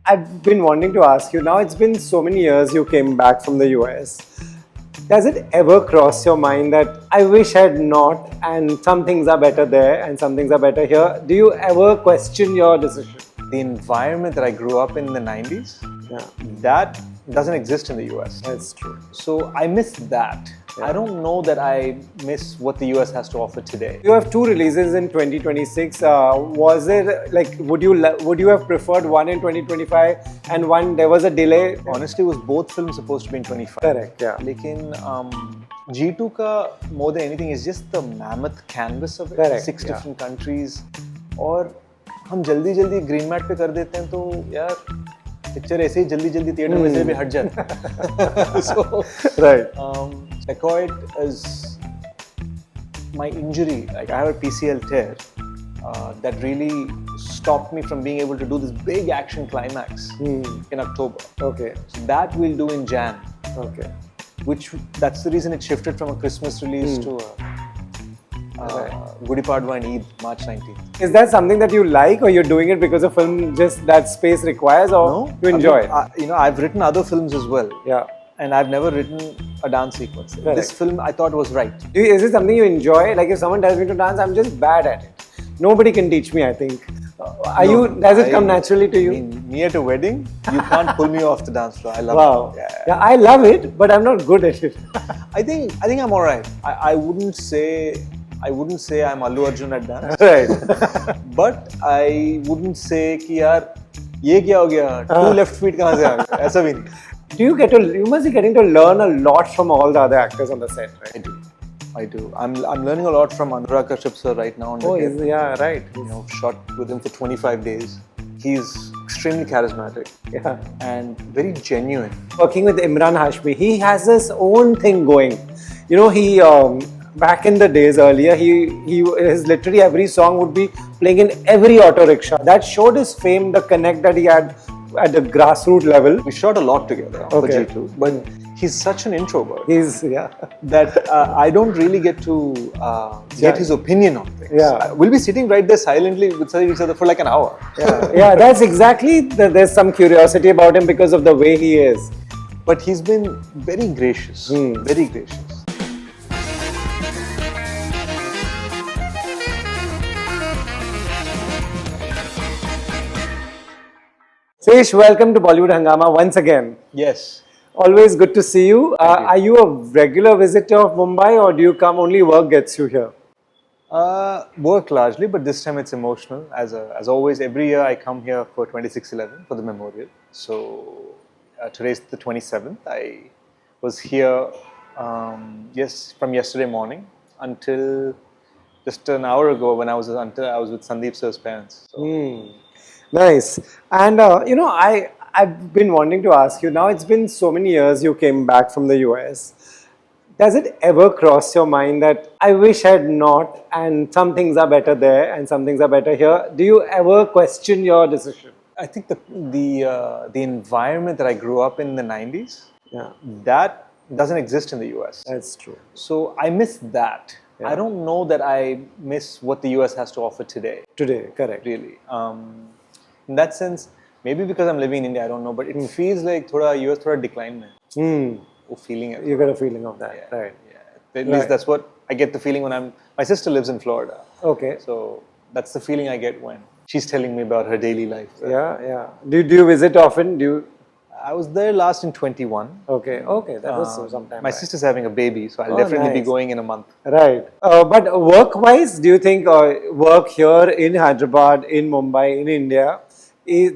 I've been wanting to ask you now, it's been so many years you came back from the US. Does it ever cross your mind that I wish I had not, and some things are better there and some things are better here? Do you ever question your decision? The environment that I grew up in the 90s, Yeah, that doesn't exist in the US. that's true. So I miss that. Yeah. I don't know that I miss what the US has to offer today. You have two releases in 2026. Was it like would you have preferred one in 2025 and one there was a delay? Honestly, was both films supposed to be in 25? Correct. Yeah. Lekin G2 ka more than anything is just the mammoth canvas of it. Correct, 6 yeah. different countries. और हम जल्दी green mat पे कर देते हैं तो यार picture ऐसे ही जल्दी थिएटर में से भी हट जाता है. So Right. Dacoit is my injury. Like I have a PCL tear that really stopped me from being able to do this big action climax in October. Okay. So that we'll do in Jan. Okay. That's the reason it shifted from a Christmas release to Gudi Padwa and Eid, March 19th. Is that something that you like, or you're doing it because the film just that space requires, or you enjoy it? You know, I've written other films as well. Yeah. And I've never written a dance sequence. Correct. This film I thought was right. Is it something you enjoy? Like if someone tells me to dance, I'm just bad at it. Nobody can teach me, I think. Does it come naturally to you? I mean, me at a wedding, you can't pull me off the dance floor. I love Wow. it. Yeah, I love it, but I'm not good at it. I think I'm alright. I wouldn't say I'm Allu Arjun at dance. Right. But I wouldn't say कि यार ये क्या हो गया? Two left feet कहाँ से आ गए? ऐसा भी नहीं. You must be getting to learn a lot from all the other actors on the set, right? I do. I'm learning a lot from Anurag Kashyap sir right now. Yeah, right. You know, shot with him for 25 days. He's extremely charismatic. Yeah. And very genuine. Working with Imran Hashmi, he has his own thing going. You know, he back in the days earlier, his literally every song would be playing in every auto rickshaw. That showed his fame, the connect that he had at the grassroots level. We shot a lot together for Okay. G2, but he's such an introvert Yeah. that I don't really get to get his opinion on things. Yeah. We'll be sitting right there silently with each other for like an hour. Yeah, that's exactly, there's some curiosity about him because of the way he is. But he's been very gracious, very gracious. Sesh, welcome to Bollywood Hungama once again. Yes. Always good to see you. you. Are you a regular visitor of Mumbai, or do you come only work gets you here? Work largely, but this time it's emotional. As always, every year I come here for 2611 for the memorial. So today's the 27th. I was here, from yesterday morning until just an hour ago when I was with Sandeep sir's parents. So. Nice. And I've been wanting to ask you now, it's been so many years you came back from the US. Does it ever cross your mind that I wish I had not, and some things are better there and some things are better here? Do you ever question your decision? I think the environment that I grew up in the 90s, Yeah, that doesn't exist in the US. that's true. So I miss that. Yeah. I don't know that I miss what the US has to offer today. Today, correct. Really. In that sense, maybe because I'm living in India, I don't know, but it feels like US thoda decline mein. वो feeling है. You get a feeling of that, right? Yeah. At least that's what I get the feeling when my sister lives in Florida. Okay. So that's the feeling I get when she's telling me about her daily life. Yeah. Do you visit often? I was there last in 21. Okay, that was some time My back. sister's having a baby, so I'll definitely be nice. going in a month. Right. But work-wise, do you think work here in Hyderabad, in Mumbai, in India,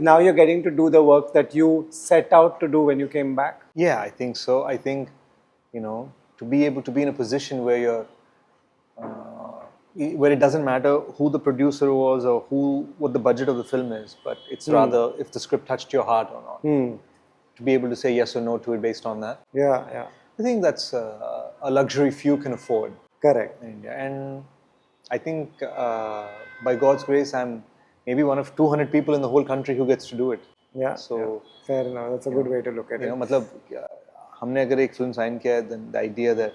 now you're getting to do the work that you set out to do when you came back? Yeah, I think so. I think, to be able to be in a position where you're, where it doesn't matter who the producer was or what the budget of the film is, but it's rather if the script touched your heart or not. To be able to say yes or no to it based on that. Yeah. I think that's a luxury few can afford Correct. in India. And I think by God's grace, I'm maybe one of 200 people in the whole country who gets to do it. Yeah. Fair enough. That's a good way to look at it. मतलब हमने अगर एक film sign किया है, then the idea that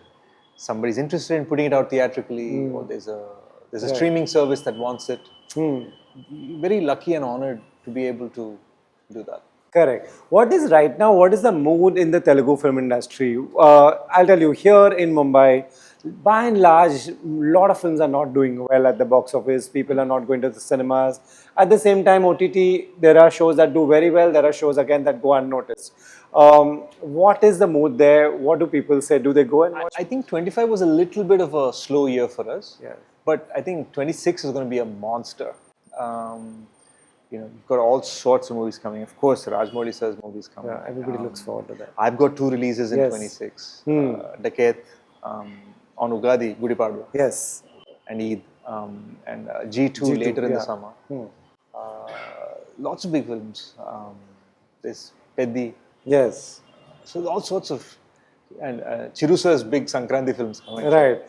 somebody's interested in putting it out theatrically, or there's a streaming service that wants it. Very lucky and honored to be able to do that. Correct. What is right now? What is the mood in the Telugu film industry? I'll tell you. Here in Mumbai, by and large, a lot of films are not doing well at the box office. People are not going to the cinemas. At the same time, OTT, there are shows that do very well. There are shows again that go unnoticed. What is the mood there? What do people say? Do they go and watch? I think 25 was a little bit of a slow year for us. Yeah. But I think 26 is going to be a monster. You've got all sorts of movies coming. Of course, Rajmouli sir's movies coming. Yeah, everybody looks forward to that. I've got 2 releases in Yes. 26. Dacoit on Ugadi, Gudi Padwa, Yes. and Eid. And G2 later in the yeah. summer. Lots of big films. There's Peddi. Yes. So all sorts of... And Chiru sir's big Sankranti films coming. Right.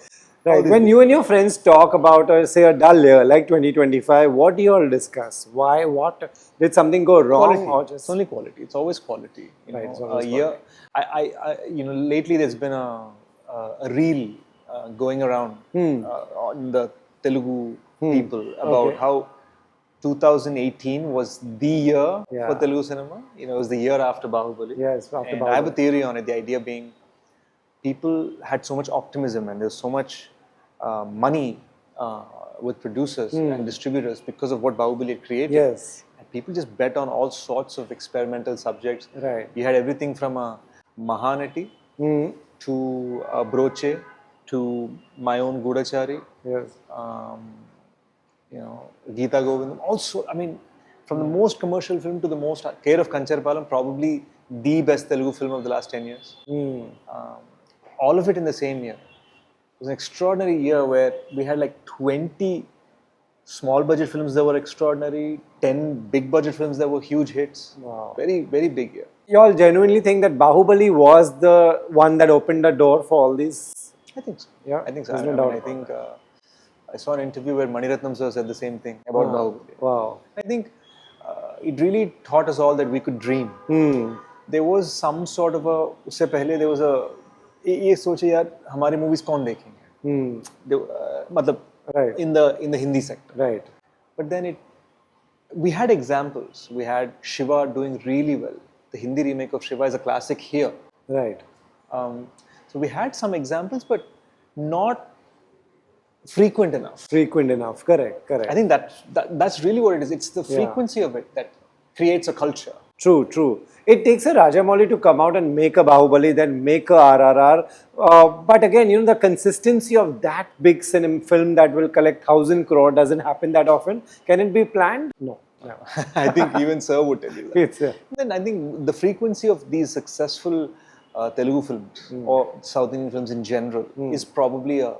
Right. When you and your friends talk about, say, a dull year like 2025, what do you all discuss? Why? What? Did something go wrong? Quality. Or just... It's only quality. It's always quality. Right, it's A always year. Lately there's been a reel going around on the Telugu people about how 2018 was the year for Telugu cinema. It was the year after Bahubali. Yes, after and Bahubali. I have a theory on it. The idea being, people had so much optimism and there's so much money with producers and distributors because of what Bahubali had created. Yes. And people just bet on all sorts of experimental subjects. Right. You had everything from a Mahanati to a Broche to my own Gudachari, Yes. Geeta Govindam. Also, I mean, from the most commercial film to the most Care of Kancharpalam, probably the best Telugu film of the last 10 years. All of it in the same year. It was an extraordinary year where we had like 20 small budget films that were extraordinary, 10 big budget films that were huge hits. Wow. Very, very big year. You all genuinely think that Bahubali was the one that opened the door for all these? I think so. Yeah, I think so. there's I no mean, doubt I about think I saw an interview where Maniratnam sir said the same thing about Bahubali. Wow. I think it really taught us all that we could dream. There was some sort of a, उससे पहले there was a, ये सोचे यार हमारी movies कौन देखेंगे? मतलब Right. in the Hindi sector. Right. But then we had examples. We had Shiva doing really well. The Hindi remake of Shiva is a classic here. Right. So we had some examples, but not frequent enough. Frequent enough. Correct. Correct. I think that's really what it is. It's the frequency of it that creates a culture. True, true. It takes a Rajamouli to come out and make a Bahubali, then make a RRR. But again, the consistency of that big film that will collect 1,000 crore doesn't happen that often. Can it be planned? No. No. I think even Sir would tell you that. It's, Then I think the frequency of these successful Telugu films or South Indian films in general is probably a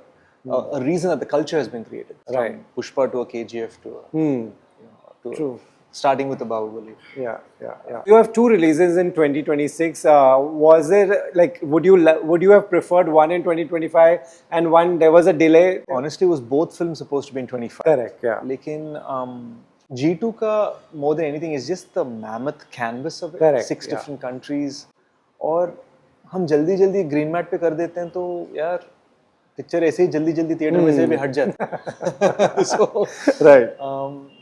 reason that the culture has been created. Right. From Pushpa to a KGF to a, True. Starting with the Bahubali. Yeah. You have 2 releases in 2026. Was there would you have preferred one in 2025 and one there was a delay? Honestly, it was both films supposed to be in 25. Correct. Yeah. Lekin G2 ka more than anything is just the mammoth canvas of it. Correct, 6 different countries. और हम जल्दी green mat पे कर देते हैं तो यार picture ऐसे ही जल्दी थिएटर में से भी हट जाती है. So right.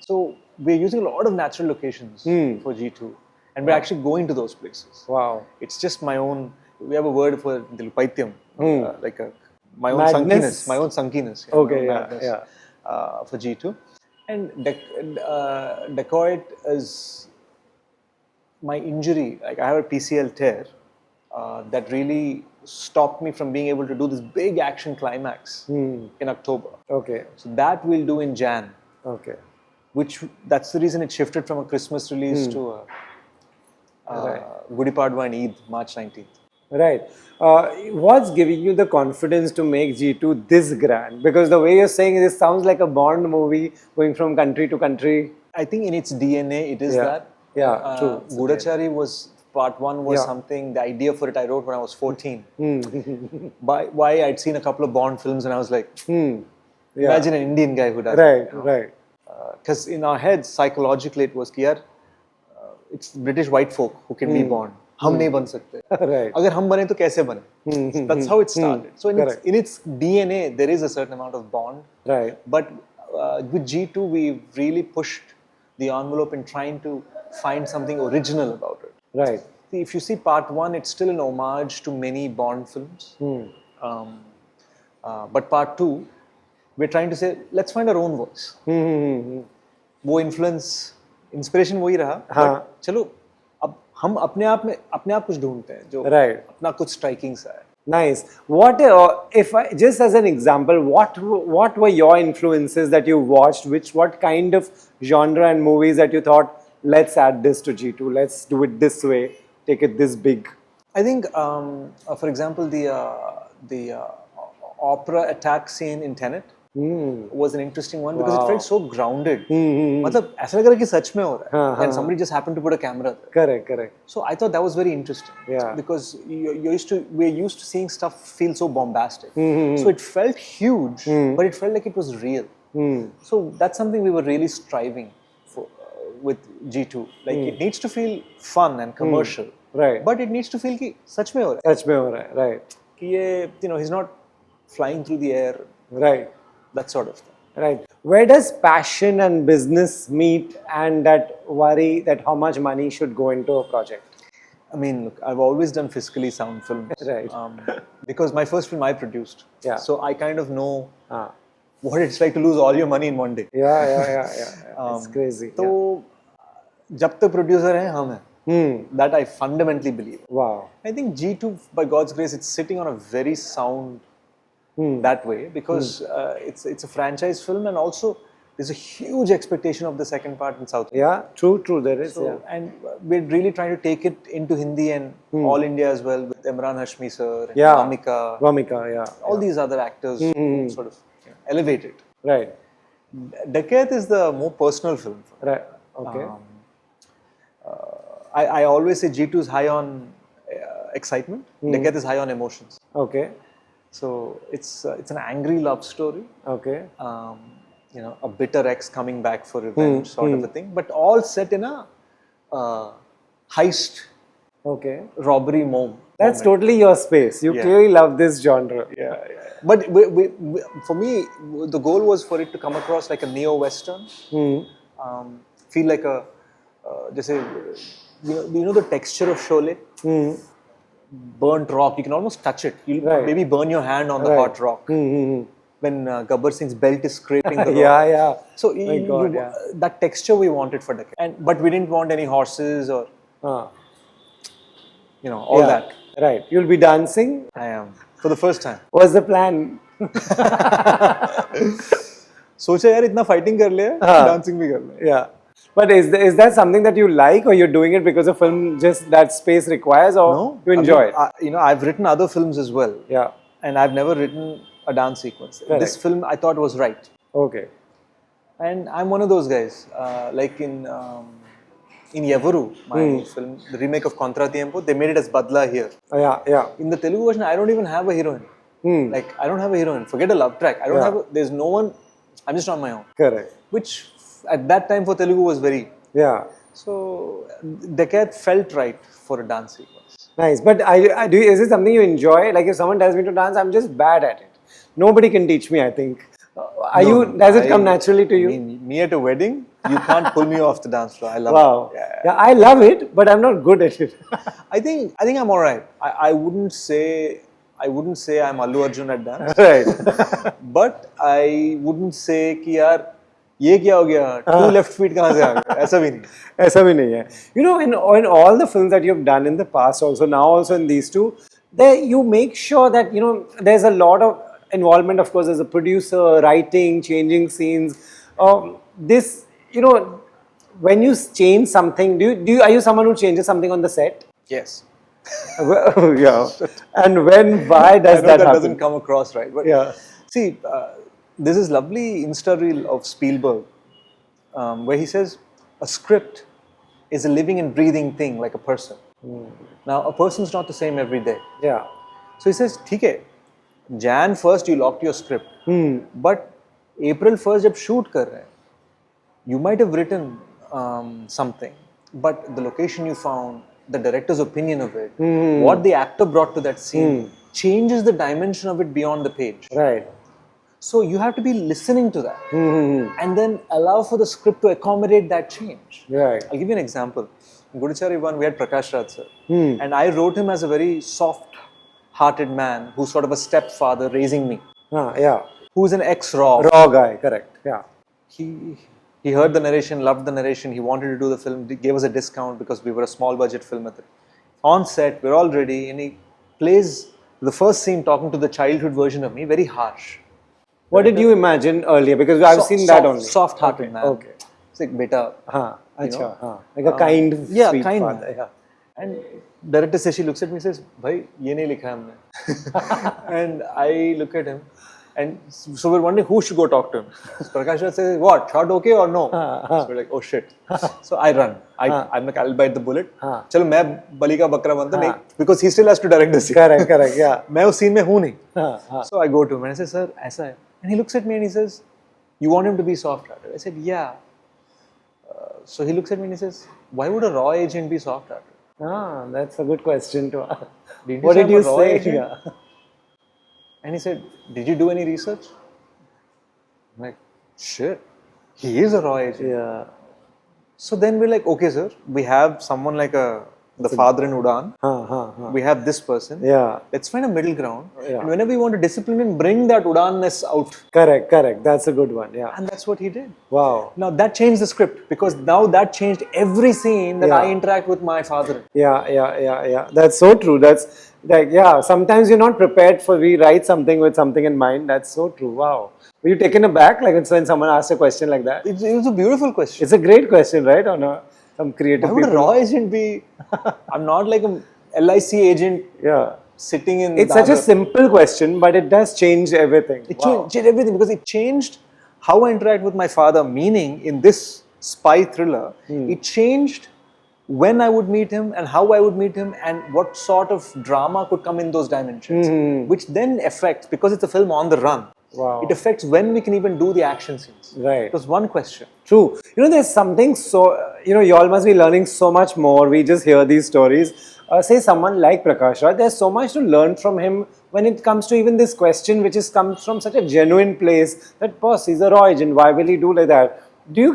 So we're using a lot of natural locations for G2, and we're actually going to those places. Wow. It's just my own. We have a word for Paityam, like my own Madness. sankiness. My own sankiness. Okay. Madness, for G2, and Dacoit is my injury. Like I have a PCL tear that really stopped me from being able to do this big action climax in October. Okay. So that we'll do in Jan. Okay. That's the reason it shifted from a Christmas release to a Gudi Padwa and Eid, March 19th. Right. What's giving you the confidence to make G2 this grand? Because the way you're saying this sounds like a Bond movie going from country to country. I think in its DNA it is that. Yeah, true. Gudachari was part 1 was something, the idea for it I wrote when I was 14. Why I'd seen a couple of Bond films and I was like, imagine an Indian guy who does it. Right. Because in our heads, psychologically, it was कि it's British white folk who can be Bond. हम नहीं बन सकते. Right. अगर हम बने तो कैसे बने? That's how it started. So in its DNA, there is a certain amount of Bond. Right. But with G2, we really pushed the envelope in trying to find something original about it. Right. See, if you see part one, it's still an homage to many Bond films. Um, but part two, we're trying to say, let's find our own voice. वो inspiration वही रहा, हाँ. but चलो अब हम अपने आप कुछ ढूंढते हैं जो Right. अपना कुछ स्ट्राइकिंग सा है. Nice. What if I just as an example, what were your influences that you watched? What kind of genre and movies that you thought, let's add this to G2, let's do it this way, take it this big? I think, for example, the opera attack scene in Tenet was an interesting one because it felt so grounded. मतलब ऐसा लग रहा है कि सच में हो रहा है, and somebody just happened to put a camera there. Correct. So I thought that was very interesting. Yeah. Because we're used to seeing stuff feel so bombastic. So it felt huge, but it felt like it was real. So that's something we were really striving for with G2. Like it needs to feel fun and commercial. Right. But it needs to feel कि सच में हो रहा है. सच में हो रहा है. Right. कि ये, he's not flying through the air. Right. That sort of thing. Right. Where does passion and business meet, and that worry that how much money should go into a project? I mean, look, I've always done fiscally sound films. Right. Because my first film I produced. Yeah. So I kind of know what it's like to lose all your money in one day. Yeah. It's crazy. So, जब तक producer हैं हम हैं. That I fundamentally believe. Wow. I think G2, by God's grace, it's sitting on a very sound that way because it's a franchise film, and also there's a huge expectation of the second part in South India. Yeah, true. There is. So, and we're really trying to take it into Hindi and all India as well with Imran Hashmi sir, and Vamika, yeah. all these other actors sort of elevate it. Right. Dacoit is the more personal film. Right. Okay. I always say G2 is high on excitement. Dacoit is high on emotions. Okay. So it's an angry love story. Okay. A bitter ex coming back for revenge sort of a thing, but all set in a heist, robbery moment. That's totally your space. You clearly love this genre. Yeah. But for me, the goal was for it to come across like a neo-western. Feel like a, जैसे, you know the texture of Sholay? Burnt rock, you can almost touch it. You'll maybe burn your hand on the hot rock. When Gabbar Singh's belt is scraping the rock. Yeah. So that texture we wanted for Dacoit. But we didn't want any horses or all that. Right. You'll be dancing? I am. For the first time. What's the plan? सोचा यार इतना fighting कर लिया, dancing भी कर लिया. Yeah. But is that something that you like, or you're doing it because the film just that space requires, or you enjoy it? I've written other films as well. Yeah. And I've never written a dance sequence. Correct. This film I thought was right. Okay. And I'm one of those guys. Like in Yavaru, my film, the remake of Contra Tiempo, they made it as Badla here. Yeah. In the Telugu version, I don't even have a heroine. Like, I don't have a heroine. Forget a love track. I don't have there's no one. I'm just on my own. Correct. Which at that time for Telugu was very. Yeah. So, Dacoit felt right for a dance sequence. Nice. But is it something you enjoy? Like if someone tells me to dance, I'm just bad at it. Nobody can teach me, I think. Does it come naturally to you? Me at a wedding, you can't pull me off the dance floor. I love it. Yeah, I love it, but I'm not good at it. I think I'm alright. I wouldn't say I'm Allu Arjun at dance. Right. But I wouldn't say कि यार ये क्या हो गया? Two left feet कहाँ से आ गए? ऐसा भी नहीं. ऐसा भी नहीं है. You know, in all the films that you've done in the past, also now also in these two, you make sure that there's a lot of involvement, of course, as a producer, writing, changing scenes. This, when you change something, are you someone who changes something on the set? Yes. Yeah. And why does that happen? Doesn't come across right. But see, this is lovely Insta reel of Spielberg, where he says a script is a living and breathing thing like a person. Now, a person's not the same every day. Yeah. So he says, ठीक है. Jan 1st you locked your script, but April 1st जब shoot कर रहे हैं, you might have written something, but the location you found, the director's opinion of it, what the actor brought to that scene changes the dimension of it beyond the page. Right. So you have to be listening to that Hmm. and then allow for the script to accommodate that change. Right. I'll give you an example. In Gudichari 1, we had Prakash Raj sir. Hmm. And I wrote him as a very soft-hearted man who's sort of a stepfather raising me, Yeah. who's an ex-raw. Raw guy, correct. Yeah. He, he heard the narration, loved the narration, he wanted to do the film, gave us a discount because we were a small budget film at it. On set, we're all ready, and he plays the first scene talking to the childhood version of me, very harsh. What did you imagine earlier? Because I've seen that only. Soft-hearted man. Okay. It's like, beta. Acha, like a kind, Yeah, sweet kind father. man. Yeah. And director Seshi looks at me and says, "Bhai, ye nahi likha hai humne." And I look at him, and so we're wondering who should go talk to him. So Prakash Raj says, "What? Shot okay or no?" So we're like, "Oh shit!" So I run. I'm like, "I'll bite the bullet." Chalo, मैं बलि का बकरा बनता नहीं, because he still has to direct the scene. Correct, yeah. मैं उस scene में हूँ नहीं. So I go to him and I say, "Sir, ऐसा है." And he looks at me and he says, "You want him to be soft-hearted?" I said, "Yeah." So he looks at me and he says, "Why would a raw agent be soft-hearted?" That's a good question to ask. Did What did you raw say? agent? Yeah. And he said, "Did you do any research?" I'm like, "Shit, he is a raw agent." Yeah. So then we're like, "Okay, sir, we have someone like the father in Udan. We have this person. Yeah. Let's find a middle ground. Yeah. And whenever we want to discipline him, bring that Udanness out." Correct. That's a good one. Yeah. And that's what he did. Wow. Now that changed the script because now that changed every scene that Yeah. I interact with my father. Yeah. That's so true. That's like, yeah, sometimes you're not prepared for, we write something with something in mind. That's so true. Wow. Were you taken aback like when someone asked a question like that? It was a beautiful question. It's a great question, right? On some creative Why would a people. raw agent be? I'm not like a LIC agent Yeah. sitting in. It's such a simple question, but it does change everything. It Wow. changed everything because it changed how I interact with my father. Meaning, in this spy thriller, it changed when I would meet him and how I would meet him and what sort of drama could come in those dimensions, which then affects, because it's a film on the run. Wow. It affects when we can even do the action scenes. Right. It was one question. True. There's something so, y'all must be learning so much more. We just hear these stories. Say someone like Prakash Raj, there's so much to learn from him when it comes to even this question, which comes from such a genuine place that, boss, he's a raw agent. Why will he do like that? You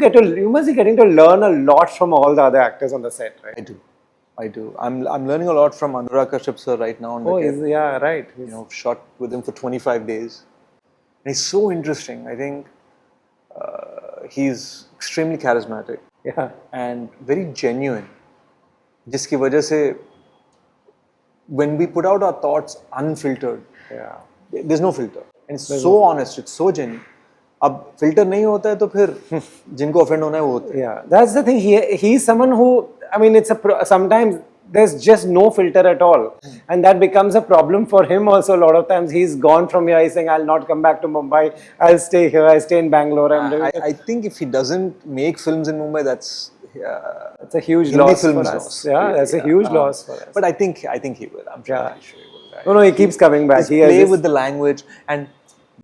must be getting to learn a lot from all the other actors on the set, right? I do. I'm learning a lot from Anurag Kashyap sir right now. On Yeah, right. Shot with him for 25 days. And he's so interesting. I think he's extremely charismatic. Yeah. And very genuine. जिसकी वजह से when we put out our thoughts unfiltered, there's no filter. And it's so honest, it's so genuine. अब filter नहीं होता है तो फिर जिनको offend होना है वो होते हैं. Yeah, that's the thing. He's someone who, I mean, sometimes there's just no filter at all. And that becomes a problem for him also. A lot of times he's gone from here, he's saying, I'll not come back to Mumbai, I'll stay here, I stay in Bangalore. I think if he doesn't make films in Mumbai, that's a huge Hindi loss films for us. loss. Yeah, that's a huge loss for us. But I think he will. I'm sure he will. No, he keeps coming back. He play with the language, and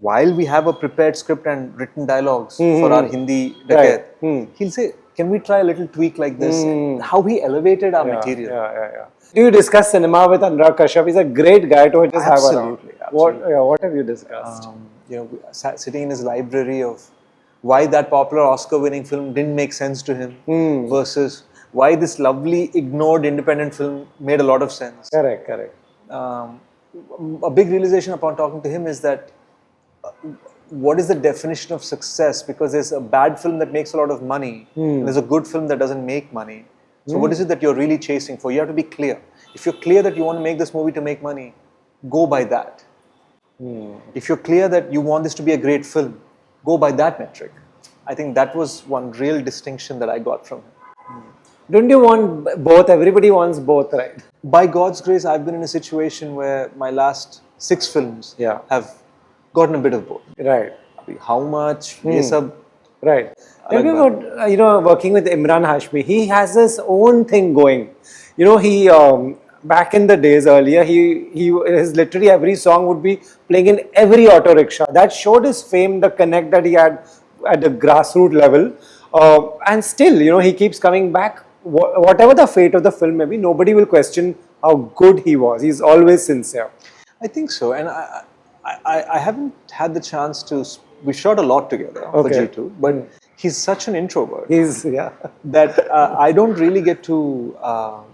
while we have a prepared script and written dialogues for our Hindi Dacoit, he'll say, "Can we try a little tweak like this?" How he elevated our material. Yeah. Do you discuss cinema with Anurag Kashyap? He's a great guy to just have around. Absolutely. What have you discussed? Sitting in his library of why that popular Oscar-winning film didn't make sense to him versus why this lovely ignored independent film made a lot of sense. Correct. A big realization upon talking to him is that what is the definition of success? Because there's a bad film that makes a lot of money and there's a good film that doesn't make money. So what is it that you're really chasing for? You have to be clear. If you're clear that you want to make this movie to make money, go by that. If you're clear that you want this to be a great film, go by that metric. I think that was one real distinction that I got from him. Don't you want both? Everybody wants both, right? By God's grace, I've been in a situation where my last 6 films have gotten a bit of both. Right. How much? Ye sab. Right. Tell me about, working with Imran Hashmi. He has his own thing going. He, back in the days earlier, his literally every song would be playing in every auto rickshaw. That showed his fame, the connect that he had at the grassroots level. And still, he keeps coming back. Whatever the fate of the film may be, nobody will question how good he was. He's always sincere. I think so. And I haven't had the chance to. We shot a lot together for Okay. G2, but he's such an introvert He's yeah. that I don't really get to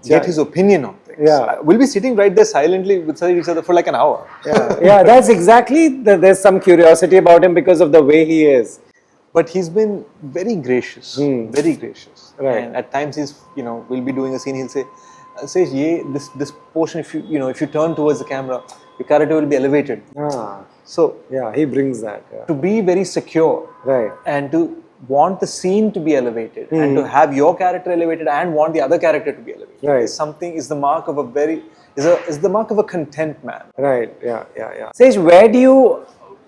get his opinion on things. Yeah. We'll be sitting right there silently beside each other for like an hour. Yeah, yeah, that's exactly. There's some curiosity about him because of the way he is. But he's been very gracious, very gracious. Right. And at times he's, we'll be doing a scene. He'll say, this portion, if you turn towards the camera, your character will be elevated. Ah, So yeah, he brings that. Yeah. to be very secure, Right. and to want the scene to be elevated, and to have your character elevated, and want the other character to be elevated, Right. is the mark of a very is the mark of a content man. Right. Yeah. Yeah. Yeah. Sage, where do you?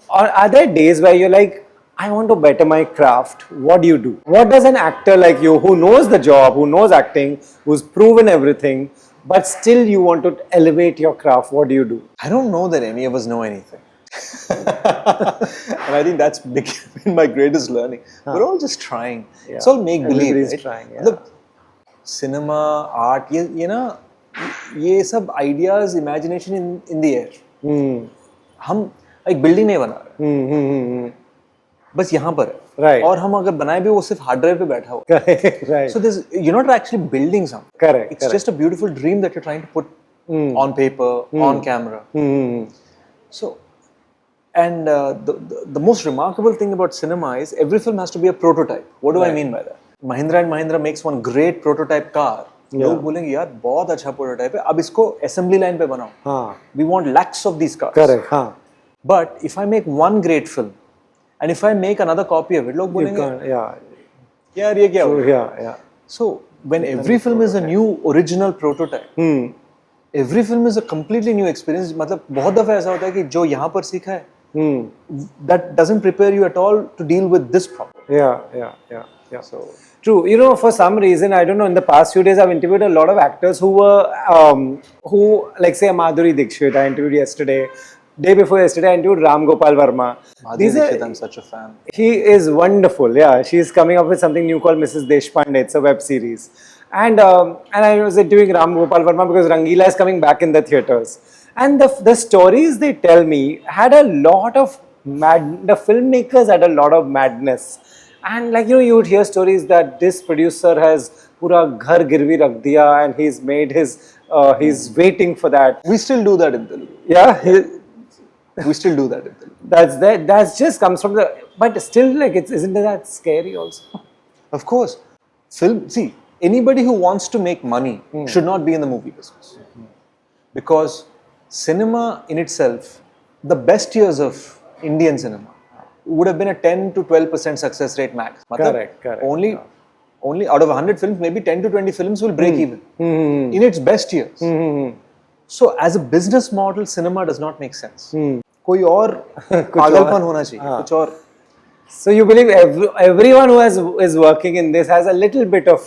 Or are there days where you're like, I want to better my craft? What do you do? What does an actor like you, who knows the job, who knows acting, who's proven everything, but still you want to elevate your craft? What do you do? I don't know that any of us know anything. And I think that's been my greatest learning. We're all just trying. It's all make believe. Everybody's Right? trying, yeah. Look, cinema, art, ये सब ideas, imagination in the air. हम एक building नहीं बना रहे, बस यहाँ पर है. Right. और हम अगर बनाए भी वो सिर्फ हार्ड ड्राइव पे बैठा हुआ. Right. So you're not actually building something. Correct, It's correct. just a beautiful dream that you're trying to put on paper, on camera. So, and the most remarkable thing about cinema is every film has to be a prototype. What do I mean by that? Mahindra and Mahindra makes one great prototype car. लोग बोलेंगे यार बहुत अच्छा prototype है, अब इसको assembly line पे बनाओ. हाँ. We want lakhs of these cars. Correct. हाँ. But if I make one great film, and if I make another copy of it, लोग You बोलेंगे can't. Yeah. यार ये क्या हो गया? Yeah. Yeah. So when every film is a new original prototype, every film is a completely new experience. मतलब बहुत दफा ऐसा होता है कि जो यहाँ पर सीखा है, that doesn't prepare you at all to deal with this problem. Yeah. Yeah. Yeah. Yeah. So True. For some reason, I don't know, in the past few days, I've interviewed a lot of actors who were, like say, Madhuri Dixit, I interviewed yesterday. Day before yesterday, I interviewed Ram Gopal Verma. Madhuri Dixit, I'm such a fan. He is wonderful. Yeah, she's coming up with something new called Mrs. Deshpande. It's a web series, and I was interviewing Ram Gopal Verma because Rangila is coming back in the theaters, and the stories they tell me had a lot of the filmmakers had a lot of madness. And like you would hear stories that this producer has pura ghar girvi rakh diya and he's made his he's waiting for that. We still do that in Telugu. Yeah, We still do that in Telugu. that's just comes from the, but still like isn't that scary also? Of course, see, anybody who wants to make money should not be in the movie business, because cinema in itself, the best years of Indian cinema would have been a 10 to 12% success rate max. Correct. Only out of 100 films, maybe 10 to 20 films will break even in its best years. So as a business model, cinema does not make sense. कोई और पागलपन होना चाहिए, कुछ और. So you believe everyone who is working in this has a little bit of,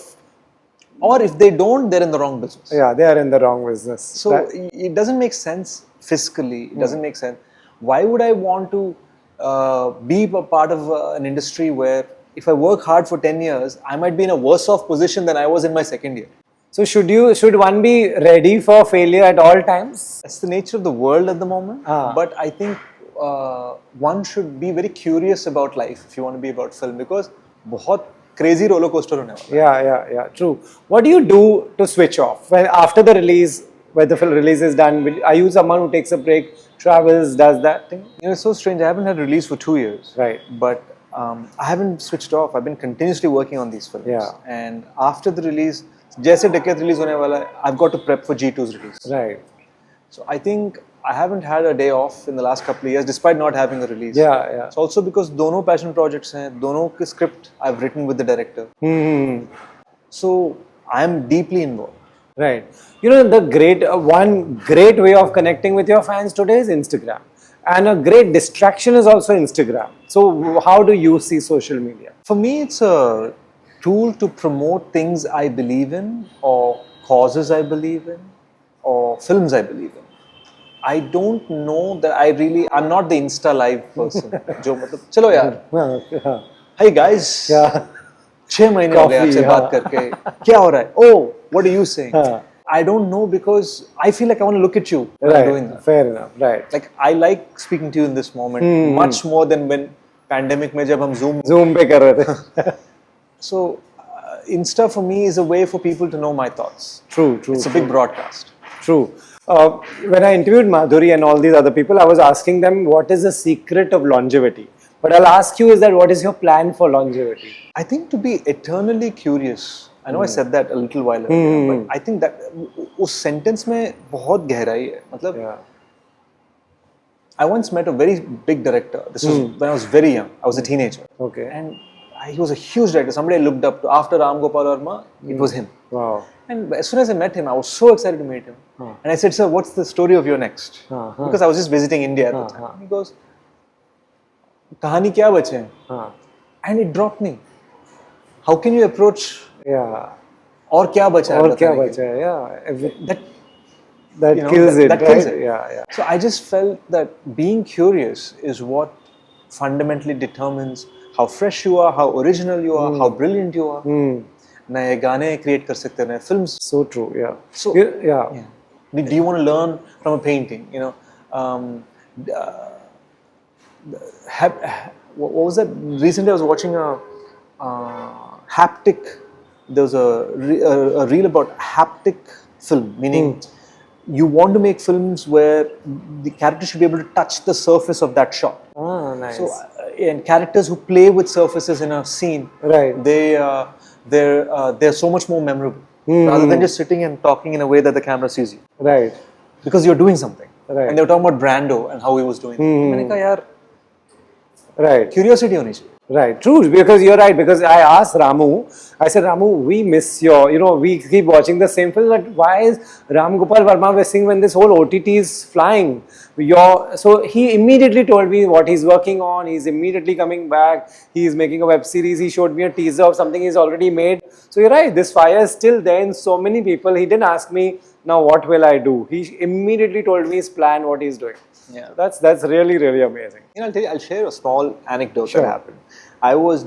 or if they don't, they're in the wrong business. Yeah, they are in the wrong business. So it doesn't make sense fiscally. It doesn't make sense. Why would I want to be a part of an industry where if I work hard for 10 years, I might be in a worse off position than I was in my second year? So should one be ready for failure at all times? That's the nature of the world at the moment. But I think one should be very curious about life if you want to be about film, because बहुत crazy roller coaster होने वाला है. Yeah. True. What do you do to switch off when after the release, when the film release is done? Are you someone who takes a break, travels, does that thing? It's so strange. I haven't had a release for 2 years. Right. But I haven't switched off. I've been continuously working on these films. Yeah. And after the release, जैसे Dacoit release होने वाला है, I've got to prep for G2's release. Right. So I think I haven't had a day off in the last couple of years, despite not having a release. Yeah. It's also because दोनों passion projects हैं, दोनों के script I've written with the director. So I am deeply involved. Right. The one great way of connecting with your fans today is Instagram, and a great distraction is also Instagram. So how do you see social media? For me, it's a tool to promote things I believe in, or causes I believe in, or films I believe in. I don't know that I'm not the Insta live person. जो मतलब चलो यार. Hey guys. Yeah. 6 महीने हो गए आपसे बात करके, क्या हो रहा है? Oh, what are you saying? I don't know, because I feel like I want to look at you when I'm doing that. Fair enough. Right. Like I like speaking to you in this moment much more than when pandemic में जब हम Zoom पे कर रहे थे. So Insta for me is a way for people to know my thoughts. True. It's a big broadcast. True. When I interviewed Madhuri and all these other people, I was asking them what is the secret of longevity. But I'll ask you is that what is your plan for longevity? I think to be eternally curious. I know I said that a little while ago, but I think that उस sentence में बहुत गहराई है. मतलब I once met a very big director. This was when I was very young. I was a teenager. Okay. And he was a huge director. Somebody I looked up to. After Ram Gopal Varma, it was him. Wow. And as soon as I met him, I was so excited to meet him. And I said, "Sir, what's the story of your next?" Because I was just visiting India at the time. He goes, "कहानी क्या बचे हैं?" And it dropped me. How can you approach? Yeah. और क्या बचा है? और क्या बचा है? Yeah. That You know, kills it. that right? kills it. Yeah. So I just felt that being curious is what fundamentally determines how fresh you are, how original you are, how brilliant you are. नए गाने create कर सकते हैं, नए films. So true. Yeah. So yeah. Do you want to learn from a painting? You know, what was that? Recently, I was watching a haptic. There was a reel about haptic film, meaning you want to make films where the character should be able to touch the surface of that shot. Ah, nice. So, and characters who play with surfaces in a scene, right? They're so much more memorable rather than just sitting and talking in a way that the camera sees you. Right. Because you're doing something. Right. And they were talking about Brando and how he was doing. मैंने कहा यार, right. Curiosity होनी चाहिए. Right, true, because you're right, because I asked Ramu, I said, Ramu, we miss we keep watching the same film, but why is Ram Gopal Varma missing when this whole OTT is flying? So he immediately told me what he's working on, he's immediately coming back, he's making a web series, he showed me a teaser of something he's already made. So you're right, this fire is still there in so many people. He didn't ask me, now what will I do? He immediately told me his plan, what he's doing. Yeah, that's really, really amazing. You know, I'll tell you, I'll share a small anecdote Sure. that happened.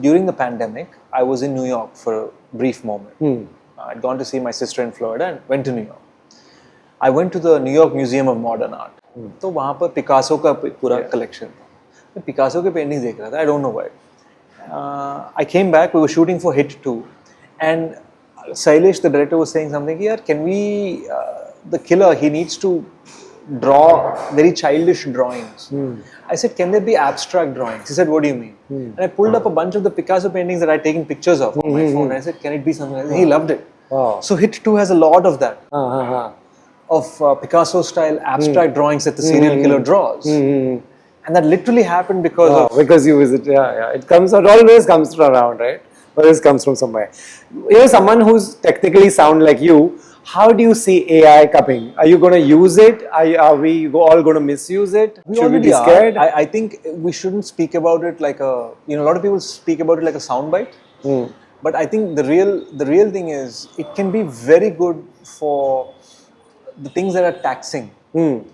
During the pandemic, I was in New York for a brief moment. I'd gone to see my sister in Florida and went to New York. I went to the New York Museum of Modern Art. तो वहाँ पर Picasso का पूरा collection था. मैं Picasso के paintings देख रहा था. I don't know why. I came back. We were shooting for Hit 2, and Sailesh, the director, was saying something here. Can we? The killer, he needs to draw very childish drawings. I said, can there be abstract drawings? He said, what do you mean? And I pulled up a bunch of the Picasso paintings that I'd taken pictures of on my phone. And I said, can it be something like that? He loved it. Wow. So Hit 2 has a lot of that. Of Picasso style abstract drawings that the serial killer draws. And that literally happened because of... Because you visit, it always comes around, right? Always comes from somewhere. Someone who's technically sound like you, how do you see AI coming? Are you going to use it? Are we all going to misuse it? Should we be scared? I think we shouldn't speak about it like a lot of people speak about it like a soundbite. But I think the real thing is it can be very good for the things that are taxing. It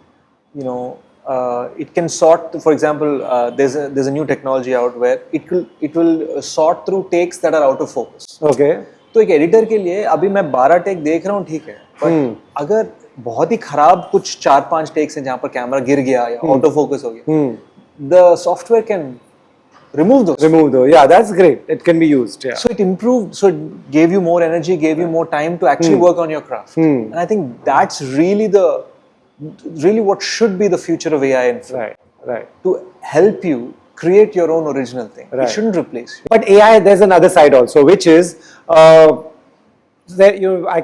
can sort. For example, there's a new technology out where it will sort through takes that are out of focus. Okay. तो एक editor के लिए अभी मैं 12 take देख रहा हूँ, ठीक है, पर अगर बहुत ही खराब कुछ 4-5 टेक्स हैं जहाँ पर कैमरा गिर गया या ऑटो फोकस हो गया, the software can remove those. Yeah, that's great. It can be used. Yeah. So it improved. So it gave you more energy, gave you more time to actually work on your craft. And I think that's really what should be the future of AI in film. Right. To help you create your own original thing. It shouldn't replace you. But AI, there's another side also, which is I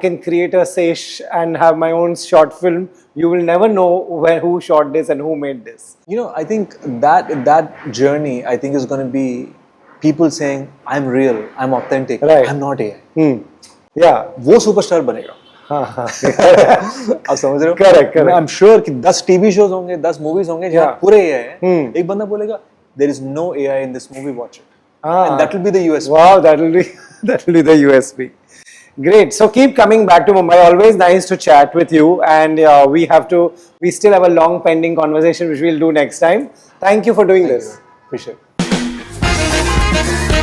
can create a Sesh and have my own short film. You will never know who shot this and who made this. I think that journey, I think, is going to be people saying, I'm real, I'm authentic, I'm not AI. Yeah. वो superstar बनेगा. आप समझ रहे हो? Correct. I'm sure कि 10 TV shows होंगे, 10 movies होंगे जहाँ पूरे AI हैं. एक बंदा बोलेगा, there is no AI in this movie, watch it. And that will be the USP. Wow, that will be the USP. Great. So keep coming back to Mumbai. Always nice to chat with you. And we still have a long pending conversation which we'll do next time. Thank you for doing this. Appreciate it.